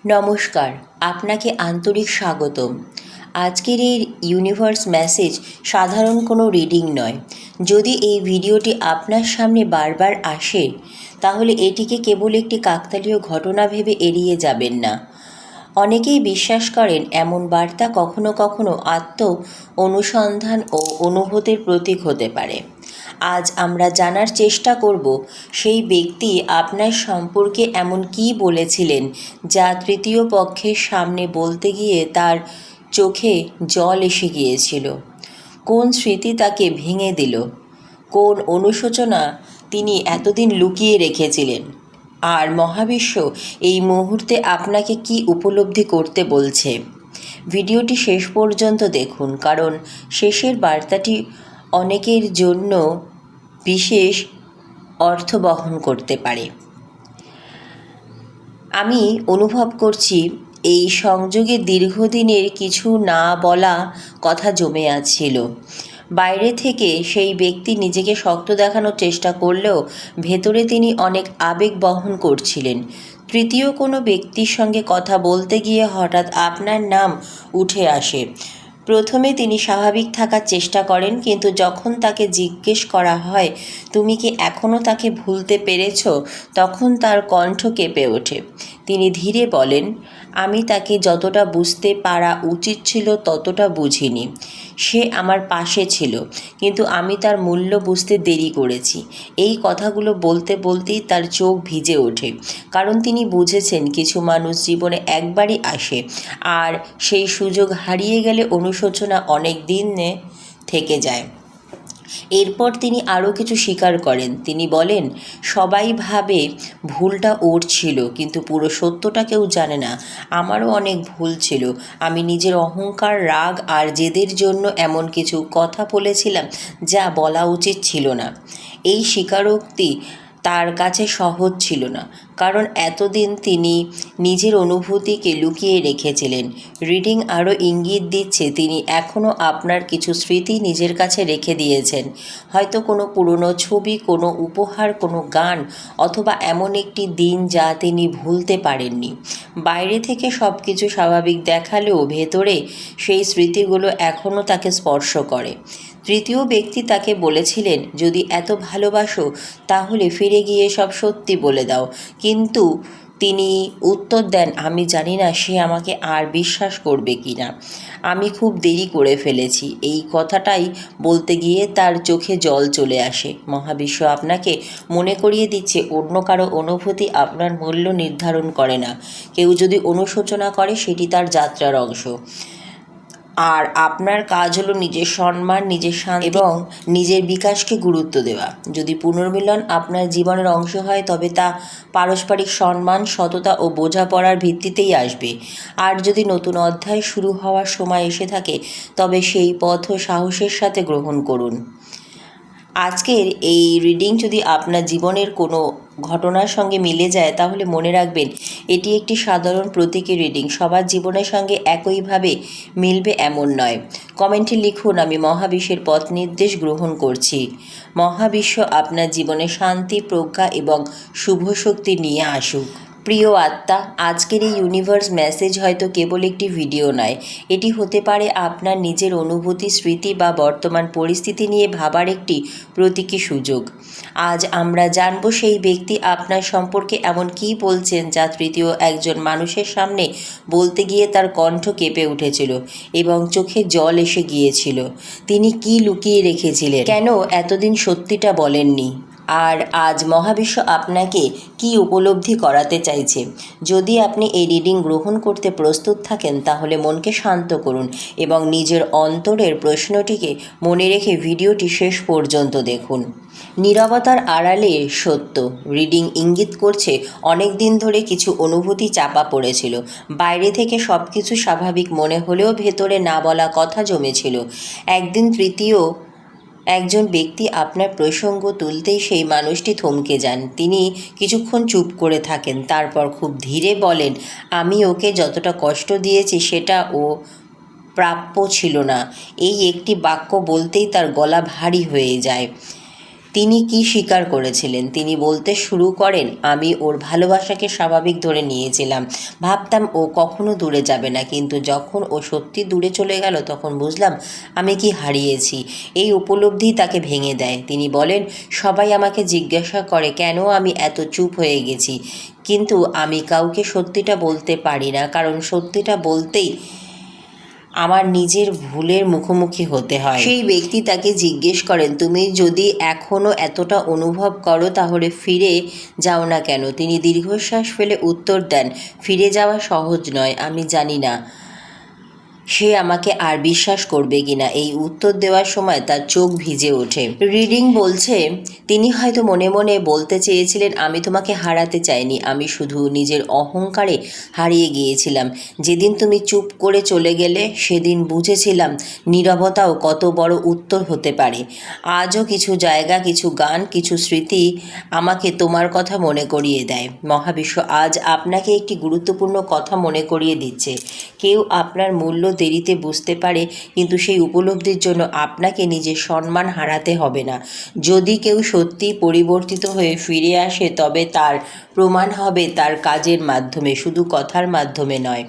নমস্কার, আপনাকে আন্তরিক স্বাগতম। আজকের এই ইউনিভার্স মেসেজ সাধারণ কোনো রিডিং নয়। যদি এই ভিডিওটি আপনার সামনে বারবার আসে, তাহলে এটিকে কেবল একটি কাকতালীয় ঘটনা ভেবে এড়িয়ে যাবেন না। অনেকেই বিশ্বাস করেন এমন বার্তা কখনো কখনো অনুসন্ধান ও অনুভূতির প্রতীক হতে পারে। আজ আমরা জানার চেষ্টা করব সেই ব্যক্তি আপনার সম্পর্কে এমন কী বলেছিলেন যা তৃতীয় পক্ষের সামনে বলতে গিয়ে তার চোখে জল এসে গিয়েছিল। কোন স্মৃতি তাকে ভেঙে দিল, কোন অনুশোচনা তিনি এতদিন লুকিয়ে রেখেছিলেন, আর মহাবিশ্ব এই মুহূর্তে আপনাকে কি উপলব্ধি করতে বলছে। ভিডিওটি শেষ পর্যন্ত দেখুন, কারণ শেষের বার্তাটি অনেকের জন্য বিশেষ অর্থ বহন করতে পারে। আমি অনুভব করছি এই সংযোগে দীর্ঘদিনের কিছু না বলা কথা জমে আছিল। বাইরে থেকে সেই ব্যক্তি নিজেকে শক্ত দেখানোর চেষ্টা করলেও ভেতরে তিনি অনেক আবেগ বহন করছিলেন। তৃতীয় কোনো ব্যক্তির সঙ্গে কথা বলতে গিয়ে হঠাৎ আপনার নাম উঠে আসে। প্রথমে তিনি স্বাভাবিক থাকার চেষ্টা করেন, কিন্তু যখন তাকে জিজ্ঞেস করা হয় তুমি কি এখনও তাকে ভুলতে পেরেছ, তখন তার কণ্ঠ কেঁপে ওঠে। তিনি ধীরে বলেন, আমি তাকে যতটা বুঝতে পারা উচিত ছিল ততটা বুঝিনি। সে আমার পাশে ছিল, কিন্তু আমি তার মূল্য বুঝতে দেরি করেছি। এই কথাগুলো বলতে বলতেই তার চোখ ভিজে ওঠে, কারণ তিনি বুঝেছেন কিছু মানুষ জীবনে একবারই আসে, আর সেই সুযোগ হারিয়ে গেলে অনুশোচনা অনেক দিনে থেকে যায়। এরপর তিনি আরও কিছু স্বীকার করেন। তিনি বলেন, সবাই ভাবে ভুলটা ওর ছিল, কিন্তু পুরো সত্যটা কেউ জানে না। আমারও অনেক ভুল ছিল। আমি নিজের অহংকার, রাগ আর জেদের জন্য এমন কিছু কথা বলেছিলাম যা বলা উচিত ছিল না। এই স্বীকারোক্তি তার কাছে সহজ ছিল না, কারণ এতদিন তিনি নিজের অনুভূতিকে লুকিয়ে রেখেছিলেন। রিডিং আরও ইঙ্গিত দিচ্ছে তিনি এখনও আপনার কিছু স্মৃতি নিজের কাছে রেখে দিয়েছেন। হয়তো কোনো পুরনো ছবি, কোনো উপহার, কোনো গান, অথবা এমন একটি দিন যা তিনি ভুলতে পারেননি। বাইরে থেকে সব কিছু স্বাভাবিক দেখালেও ভেতরে সেই স্মৃতিগুলো এখনও তাকে স্পর্শ করে। তৃতীয় ব্যক্তি তাকে বলেছিলেন, যদি এত ভালোবাসো তাহলে ফিরে গিয়ে সব সত্যি বলে দাও। কিন্তু তিনি উত্তর দেন, আমি জানি না সে আমাকে আর বিশ্বাস করবে কি না। আমি খুব দেরি করে ফেলেছি। এই কথাটাই বলতে গিয়ে তার চোখে জল চলে আসে। মহাবিশ্ব আপনাকে মনে করিয়ে দিচ্ছে অন্য কারো অনুভূতি আপনার মূল্য নির্ধারণ করে না। কেউ যদি অনুশোচনা করে সেটি তার যাত্রার অংশ, আর আপনার কাজ হলো নিজের সম্মান, নিজের শান্তি এবং নিজের বিকাশকে গুরুত্ব দেওয়া। যদি পুনর্মিলন আপনার জীবনের অংশ হয়, তবে তা পারস্পরিক সম্মান, সততা ও বোঝাপড়ার ভিত্তিতেই আসবে। আর যদি নতুন অধ্যায় শুরু হওয়ার সময় এসে থাকে, তবে সেই পথও সাহসের সাথে গ্রহণ করুন। আজকের এই রিডিং যদি আপনার জীবনের কোনো ঘটনার সঙ্গে মিলে যায়, তাহলে মনে রাখবেন এটি একটি সাধারণ প্রতীকী রিডিং। সবার জীবনের সঙ্গে একইভাবে মিলবে এমন নয়। কমেন্টে লিখুন, আমি মহাবিশ্বের পথ নির্দেশ গ্রহণ করছি। মহাবিশ্ব আপনার জীবনে শান্তি, প্রজ্ঞা এবং শুভ শক্তি নিয়ে আসুক। প্রিয় আত্মা, আজকের এই ইউনিভার্স মেসেজ হয়তো কেবল একটি ভিডিও নয়। এটি হতে পারে আপনার নিজের অনুভূতি, স্মৃতি বা বর্তমান পরিস্থিতি নিয়ে ভাবার একটি প্রতীকী সুযোগ। আজ আমরা জানব সেই ব্যক্তি আপনার সম্পর্কে এমন কী বলছেন যা তৃতীয় একজন মানুষের সামনে বলতে গিয়ে তার কণ্ঠ কেঁপে উঠেছিল এবং চোখে জল এসে গিয়েছিল। তিনি কি লুকিয়ে রেখেছিলেন, কেন এতদিন সত্যিটা বলেননি, আর আজ মহাবিশ্ব আপনাকে কি উপলব্ধি করাতে চাইছে। যদি আপনি এই রিডিং গ্রহণ করতে প্রস্তুত থাকেন, তাহলে মনকে শান্ত করুন এবং নিজের অন্তরের প্রশ্নটিকে মনে রেখে ভিডিওটি শেষ পর্যন্ত দেখুন। নীরবতার আড়ালে সত্য। রিডিং ইঙ্গিত করছে অনেক দিন ধরে কিছু অনুভূতি চাপা পড়েছিল। বাইরে থেকে সব কিছু স্বাভাবিক মনে হলেও ভেতরে না বলা কথা জমেছিল। একদিন তৃতীয় একজন ব্যক্তি আপনার প্রসঙ্গ তুলতেই সেই মানুষটি থমকে যান। তিনি কিছুক্ষণ চুপ করে থাকেন, তারপর খুব ধীরে বলেন, আমি ওকে যতটা কষ্ট দিয়েছি সেটা ও প্রাপ্য ছিল না। এই একটি বাক্য বলতেই তার গলা ভারী হয়ে যায়। তিনি কি স্বীকার করেছিলেন? তিনি বলতে শুরু করেন, আমি ওর ভালোবাসাকে স্বাভাবিক ধরে নিয়েছিলাম, ভাবতাম ও কখনো দূরে যাবে না, কিন্তু যখন ও সত্যি দূরে চলে গেল তখন বুঝলাম আমি কি হারিয়েছি। এই উপলব্ধি তাকে ভেঙে দেয়। তিনি বলেন, সবাই আমাকে জিজ্ঞাসা করে কেন আমি এত চুপ হয়ে গেছি, কিন্তু আমি কাউকে সত্যিটা বলতে পারি না, কারণ সত্যিটা বলতেই আমার নিজের ভুলের মুখোমুখি হতে হয়। সেই ব্যক্তি তাকে জিজ্ঞেস করেন, তুমি যদি এখনও এতটা অনুভব করো তাহলে ফিরে যাও না কেন? তিনি দীর্ঘশ্বাস ফেলে উত্তর দেন, ফিরে যাওয়া সহজ নয়, আমি জানি না সে আমাকে আর বিশ্বাস করবে কিনা। এই উত্তর দেওয়ার সময় তার চোখ ভিজে ওঠে। রিডিং বলছে, তিনি হয়তো মনে মনে বলতে চেয়েছিলেন, আমি তোমাকে হারাতে চাইনি, আমি শুধু নিজের অহংকারে হারিয়ে গিয়েছিলাম। যেদিন তুমি চুপ করে চলে গেলে সেদিন বুঝেছিলাম নীরবতাও কত বড় উত্তর হতে পারে। আজও কিছু জায়গা, কিছু গান, কিছু স্মৃতি আমাকে তোমার কথা মনে করিয়ে দেয়। মহাবিশ্ব আজ আপনাকে একটি গুরুত্বপূর্ণ কথা মনে করিয়ে দিচ্ছে। কেউ আপনার মূল্য দেরিতে বুঝতে পারে, কিন্তু সেই উপলব্ধির জন্য আপনাকে নিজের সম্মান হারাতে হবে না। যদি কেউ সত্যিই পরিবর্তিত হয়ে ফিরে আসে তবে তার প্রমাণ হবে তার কাজের মাধ্যমে, শুধু কথার মাধ্যমে নয়।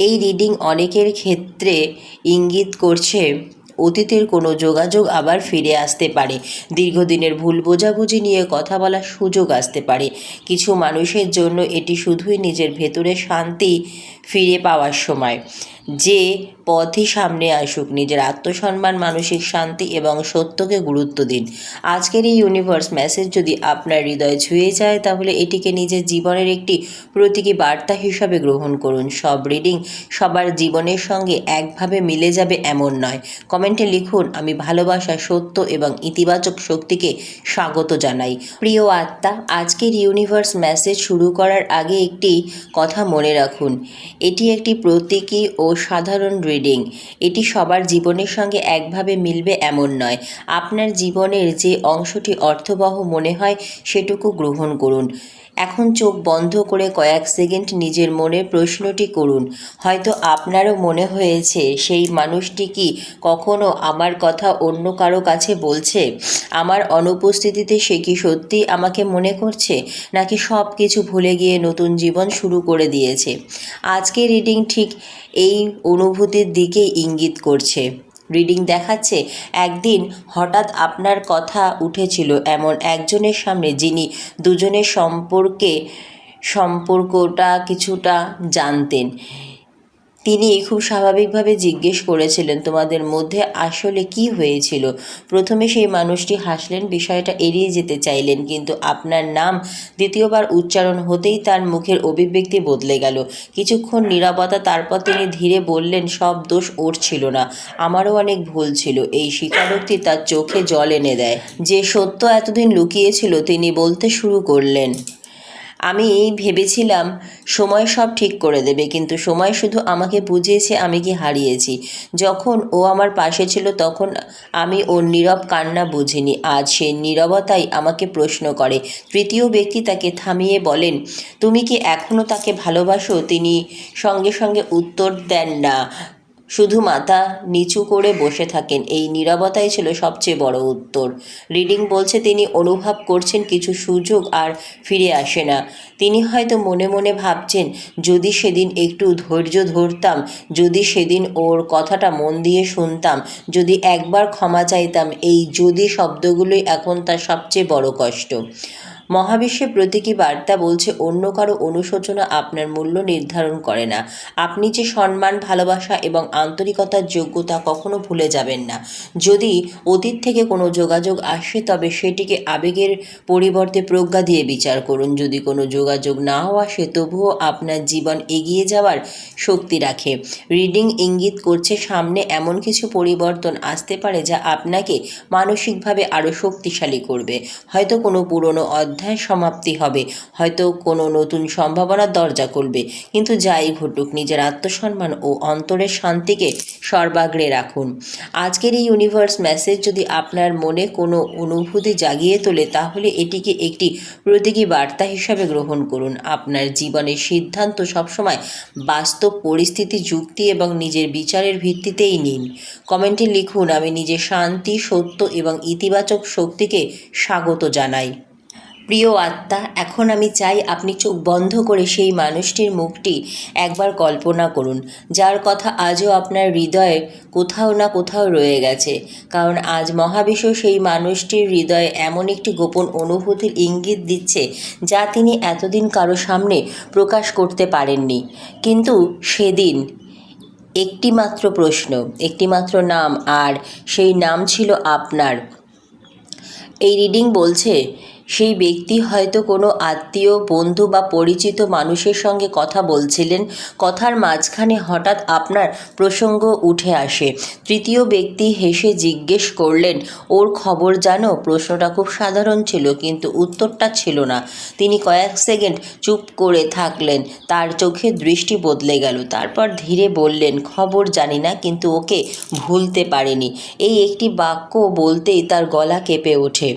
এই রিডিং অনেকের ক্ষেত্রে ইঙ্গিত করছে অতীতের কোনো যোগাযোগ আবার ফিরে আসতে পারে, দীর্ঘদিনের ভুল বোঝাবুঝি নিয়ে কথা বলার সুযোগ আসতে পারে। কিছু মানুষের জন্য এটি শুধুই নিজের ভেতরে শান্তি ফিরে পাওয়ার সময়। যে পথই সামনে আসুক, নিজের আত্মসম্মান, মানসিক শান্তি এবং সত্যকে গুরুত্ব দিন। আজকের এই ইউনিভার্স মেসেজ যদি আপনার হৃদয় ছুঁয়ে যায় তাহলে এটিকে নিজের জীবনের একটি প্রতীকী বার্তা হিসাবে গ্রহণ করুন। সব রিডিং সবার জীবনের সঙ্গে একভাবে মিলে যাবে এমন নয়। কমেন্টে লিখুন, আমি ভালোবাসা, সত্য এবং ইতিবাচক শক্তিকে স্বাগত জানাই। প্রিয় আত্মা, আজকের ইউনিভার্স মেসেজ শুরু করার আগে একটি কথা মনে রাখুন, এটি একটি প্রতীকী ও সাধারণ রিডিং। এটি সবার জীবনের সঙ্গে একভাবে মিলবে এমন নয়। আপনার জীবনের যে অংশটি অর্থবহ মনে হয় সেটুকু গ্রহণ করুন। এখন চোখ বন্ধ করে কয়েক সেকেন্ড নিজের মনের প্রশ্নটি করুন। হয়তো আপনারও মনে হয়েছে, সেই মানুষটি কি কখনো আমার কথা অন্য কারো কাছে বলছে? আমার অনুপস্থিতিতে সে কি সত্যি আমাকে মনে করছে, নাকি সব কিছু ভুলে গিয়ে নতুন জীবন শুরু করে দিয়েছে? আজকের রিডিং ঠিক এই অনুভূতির দিকে ইঙ্গিত করছে। রিডিং দেখাচ্ছে, একদিন হঠাৎ আপনার কথা উঠেছিল এমন একজনের সামনে, যিনি দুজনের সম্পর্কটা কিছুটা জানতেন। তিনি খুব স্বাভাবিকভাবে জিজ্ঞেস করেছিলেন, তোমাদের মধ্যে আসলে কি হয়েছিল? প্রথমে সেই মানুষটি হাসলেন, বিষয়টা এড়িয়ে যেতে চাইলেন, কিন্তু আপনার নাম দ্বিতীয়বার উচ্চারণ হতেই তার মুখের অভিব্যক্তি বদলে গেল। কিছুক্ষণ নীরবতা, তারপর তিনি ধীরে বললেন, সব দোষ ওর ছিল না, আমারও অনেক ভুল ছিল। এই স্বীকারোক্তি তার চোখে জল এনে দেয়। যে সত্য এতদিন লুকিয়েছিল তিনি বলতে শুরু করলেন, আমি ভেবেছিলাম সময় সব ঠিক করে দেবে, কিন্তু সময় শুধু আমাকে বুঝিয়েছে আমি কি হারিয়েছি। যখন ও আমার পাশে ছিল তখন আমি ওর নীরব কান্না বুঝিনি। আজ সে নীরবতাই আমাকে প্রশ্ন করে। তৃতীয় ব্যক্তি তাকে থামিয়ে বলেন, তুমি কি এখনও তাকে ভালোবাসো? তিনি সঙ্গে সঙ্গে উত্তর দেন না, শুধু মাথা নিচু করে বসে থাকেন। এই নীরবতাই ছিল সবচেয়ে বড় উত্তর। রিডিং বলছে, তিনি অনুভব করছেন কিছু সুযোগ আর ফিরে আসে না। তিনি হয়তো মনে মনে ভাবছেন, যদি সেদিন একটু ধৈর্য ধরতাম, যদি সেদিন ওর কথাটা মন দিয়ে শুনতাম, যদি একবার ক্ষমা চাইতাম। এই যদি শব্দগুলোই এখন তার সবচেয়ে বড় কষ্ট। মহাবিশ্বের প্রতীকী বার্তা বলছে, অন্য কারো অনুশোচনা আপনার মূল্য নির্ধারণ করে না। আপনি যে সম্মান, ভালোবাসা এবং আন্তরিকতার যোগ্যতা কখনো ভুলে যাবেন না। যদি অতীত থেকে কোনো যোগাযোগ আসে তবে সেটিকে আবেগের পরিবর্তে প্রজ্ঞা দিয়ে বিচার করুন। যদি কোনো যোগাযোগ নাও আসে তবুও আপনার জীবন এগিয়ে যাওয়ার শক্তি রাখে। রিডিং ইঙ্গিত করছে সামনে এমন কিছু পরিবর্তন আসতে পারে যা আপনাকে মানসিকভাবে আরও শক্তিশালী করবে। হয়তো কোনো পুরনো অধ্যায় অধ্যায় সমাপ্তি হবে, হয়তো কোনো নতুন সম্ভাবনার দরজা খুলবে। কিন্তু যাই ঘটুক, নিজের আত্মসম্মান ও অন্তরের শান্তিকে সর্বাগ্রে রাখুন। আজকের এই ইউনিভার্স মেসেজ যদি আপনার মনে কোনো অনুভূতি জাগিয়ে তোলে, তাহলে এটিকে একটি প্রতীকী বার্তা হিসাবে গ্রহণ করুন। আপনার জীবনের সিদ্ধান্ত সবসময় বাস্তব পরিস্থিতি, যুক্তি এবং নিজের বিচারের ভিত্তিতেই নিন। কমেন্টে লিখুন, আমি নিজের শান্তি, সত্য এবং ইতিবাচক শক্তিকে স্বাগত জানাই। প্রিয় আত্মা, এখন আমি চাই আপনি চোখ বন্ধ করে সেই মানুষটির মুখটি একবার কল্পনা করুন, যার কথা আজও আপনার হৃদয়ে কোথাও না কোথাও রয়ে গেছে। কারণ আজ মহাবিশ্ব সেই মানুষটির হৃদয়ে এমন একটি গোপন অনুভূতির ইঙ্গিত দিচ্ছে, যা তিনি এতদিন কারো সামনে প্রকাশ করতে পারেননি। কিন্তু সেদিন একটিমাত্র প্রশ্ন, একটিমাত্র নাম, আর সেই নাম ছিল আপনার। এই রিডিং বলছে, সেই ব্যক্তি হয়তো কোনো আত্মীয়, বন্ধু বা পরিচিত মানুষের সঙ্গে কথা বলছিলেন। কথার মাঝখানে হঠাৎ আপনার প্রসঙ্গ উঠে আসে। তৃতীয় ব্যক্তি হেসে জিজ্ঞেস করলেন, ওর খবর জানো? প্রশ্নটা খুব সাধারণ ছিল, কিন্তু উত্তরটা ছিল না। তিনি কয়েক সেকেন্ড চুপ করে থাকলেন, তার চোখে দৃষ্টি বদলে গেল। তারপর ধীরে বললেন, খবর জানি না, কিন্তু ওকে ভুলতে পারিনি। এই একটি বাক্য বলতেই তার গলা কেঁপে ওঠে।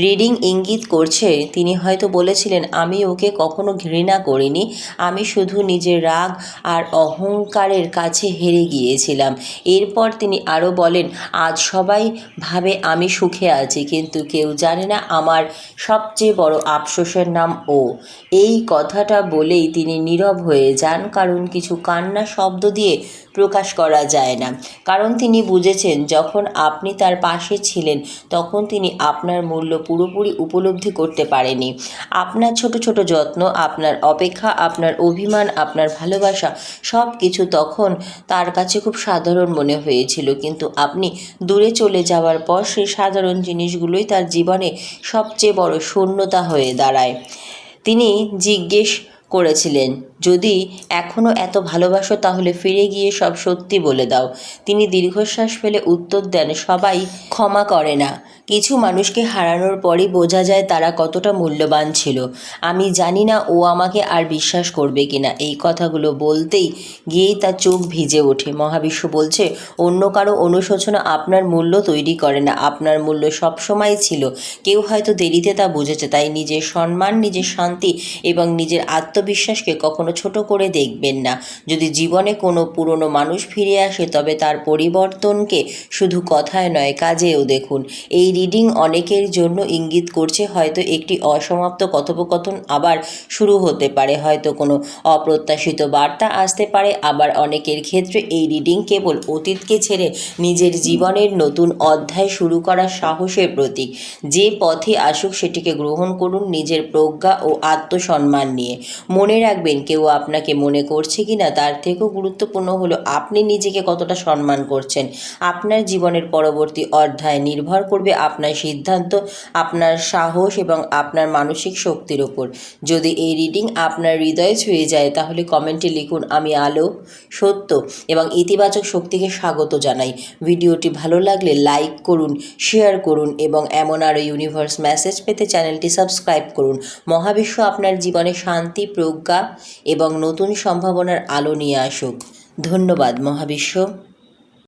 রিডিং ইঙ্গিত করছে, তিনি হয়তো বলেছিলেন, আমি ওকে কখনো ঘৃণা করিনি, আমি শুধু নিজের রাগ আর অহংকারের কাছে হেরে গিয়েছিলাম। এরপর তিনি আরও বলেন, আজ সবাই ভাবে আমি সুখে আছি, কিন্তু কেউ জানে না আমার সবচেয়ে বড় আফসোসের নাম ও। এই কথাটা বলেই তিনি নীরব হয়ে যান, কারণ কিছু কান্না শব্দ দিয়ে প্রকাশ করা যায় না। কারণ তিনি বুঝেছেন, যখন আপনি তার পাশে ছিলেন, তখন তিনি আপনার মূল্য পুরোপুরি উপলব্ধি করতে পারেনি। আপনার ছোট ছোট যত্ন, আপনার অপেক্ষা, আপনার অভিমান, আপনার ভালোবাসা, সব কিছু তখন তার কাছে খুব সাধারণ মনে হয়েছিল। কিন্তু আপনি দূরে চলে যাওয়ার পর সেই সাধারণ জিনিসগুলোই তার জীবনে সবচেয়ে বড় শূন্যতা হয়ে দাঁড়ায়। তিনি জিজ্ঞেস করেছিলেন, যদি এখনও এত ভালোবাসো, তাহলে ফিরে গিয়ে সব সত্যি বলে দাও। তিনি দীর্ঘশ্বাস ফেলে উত্তর দেন, সবাই ক্ষমা করে না। কিছু মানুষকে হারানোর পরই বোঝা যায় তারা কতটা মূল্যবান ছিল। আমি জানি না ও আমাকে আর বিশ্বাস করবে কিনা। এই কথাগুলো বলতেই গিয়েই তার চোখ ভিজে ওঠে। মহাবিশ্ব বলছে, অন্য কারো অনুশোচনা আপনার মূল্য তৈরি করে না, আপনার মূল্য সবসময় ছিল। কেউ হয়তো দেরিতে তা বুঝেছে। তাই নিজের সম্মান, নিজের শান্তি এবং নিজের আত্মবিশ্বাসকে কখনো ছোট করে দেখবেন না। যদি জীবনে কোনো পুরনো মানুষ ফিরে আসে, তবে তার পরিবর্তনকে শুধু কথায় নয়, কাজেও দেখুন। এই রিডিং অনেকের জন্য ইঙ্গিত করছে, হয়তো একটি অসমাপ্ত কথোপকথন আবার শুরু হতে পারে, হয়তো কোনো অপ্রত্যাশিত বার্তা আসতে পারে। আবার অনেকের ক্ষেত্রে এই রিডিং কেবল অতীতকে ছেড়ে নিজের জীবনের নতুন অধ্যায় শুরু করার সাহসের প্রতীক। যে পথে আসুক, সেটিকে গ্রহণ করুন নিজের প্রজ্ঞা ও আত্মসম্মান নিয়ে। মনে রাখবেন, কেউ আপনাকে মনে করছে কিনা, তার থেকেও গুরুত্বপূর্ণ হলো আপনি নিজেকে কতটা সম্মান করছেন। আপনার জীবনের পরবর্তী অধ্যায় নির্ভর করবে আপনার সিদ্ধান্ত, আপনার সাহস এবং আপনার মানসিক শক্তির ওপর। যদি এই রিডিং আপনার হৃদয়ে ছুঁয়ে যায়, তাহলে কমেন্টে লিখুন, আমি আলো, সত্য এবং ইতিবাচক শক্তিকে স্বাগত জানাই। ভিডিওটি ভালো লাগলে লাইক করুন, শেয়ার করুন এবং এমন আরও ইউনিভার্স মেসেজ পেতে চ্যানেলটি সাবস্ক্রাইব করুন। মহাবিশ্ব আপনার জীবনে শান্তি, প্রজ্ঞা এবং নতুন সম্ভাবনার আলো নিয়ে আসুক। ধন্যবাদ মহাবিশ্ব।